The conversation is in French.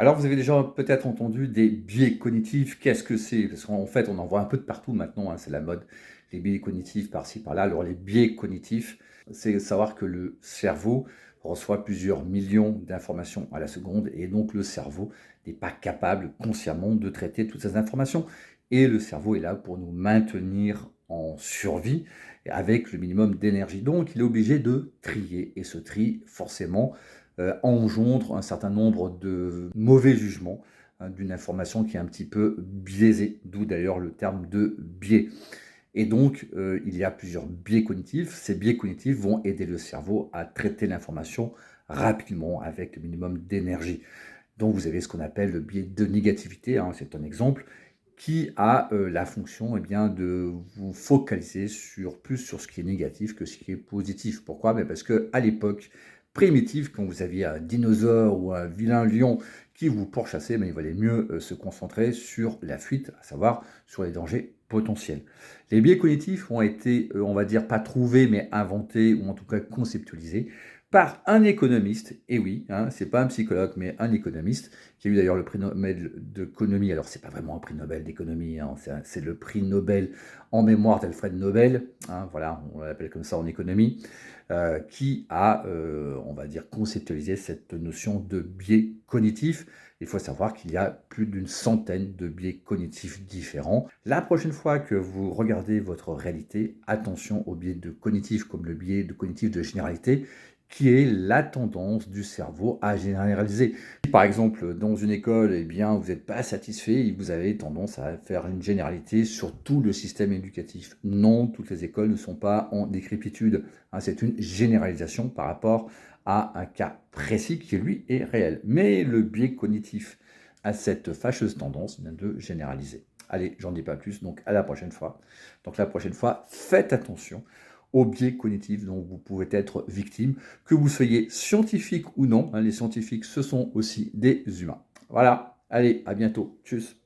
Alors, vous avez déjà peut-être entendu des biais cognitifs. Qu'est-ce que c'est? Parce qu'en fait, on en voit un peu de partout maintenant, hein, c'est la mode. Les biais cognitifs par-ci, par-là. Alors, les biais cognitifs, c'est savoir que le cerveau reçoit plusieurs millions d'informations à la seconde et donc le cerveau n'est pas capable consciemment de traiter toutes ces informations. Et le cerveau est là pour nous maintenir en survie avec le minimum d'énergie. Donc, il est obligé de trier. Et ce tri, forcément, engendre un certain nombre de mauvais jugements, hein, d'une information qui est un petit peu biaisée, d'où d'ailleurs le terme de biais. Et donc, il y a plusieurs biais cognitifs. Ces biais cognitifs vont aider le cerveau à traiter l'information rapidement avec le minimum d'énergie. Donc, vous avez ce qu'on appelle le biais de négativité, hein, c'est un exemple, qui a la fonction eh bien, de vous focaliser plus sur ce qui est négatif que ce qui est positif. Pourquoi? Ben parce qu'à l'époque primitive, quand vous aviez un dinosaure ou un vilain lion qui vous pourchassait, ben, il valait mieux se concentrer sur la fuite, à savoir sur les dangers potentiels. Les biais cognitifs ont été, on va dire, pas trouvés, mais inventés, ou en tout cas conceptualisés, par un économiste, et oui, hein, c'est pas un psychologue, mais un économiste, qui a eu d'ailleurs le prix Nobel d'économie. Alors, c'est pas vraiment un prix Nobel d'économie, hein, c'est le prix Nobel en mémoire d'Alfred Nobel, hein, voilà, on l'appelle comme ça en économie, qui a, on va dire, conceptualisé cette notion de biais cognitif. Il faut savoir qu'il y a plus d'une centaine de biais cognitifs différents. La prochaine fois que vous regardez votre réalité, attention aux biais de cognitifs comme le biais de cognitif de généralité, qui est la tendance du cerveau à généraliser. Si par exemple, dans une école, eh bien, vous n'êtes pas satisfait, vous avez tendance à faire une généralité sur tout le système éducatif. Non, toutes les écoles ne sont pas en décrépitude, hein, c'est une généralisation par rapport à un cas précis qui, lui, est réel. Mais le biais cognitif a cette fâcheuse tendance de généraliser. Allez, j'en dis pas plus, donc à la prochaine fois. Donc la prochaine fois, faites attention aux biais cognitifs dont vous pouvez être victime, que vous soyez scientifique ou non, hein, les scientifiques, ce sont aussi des humains. Voilà, allez, à bientôt, tchuss.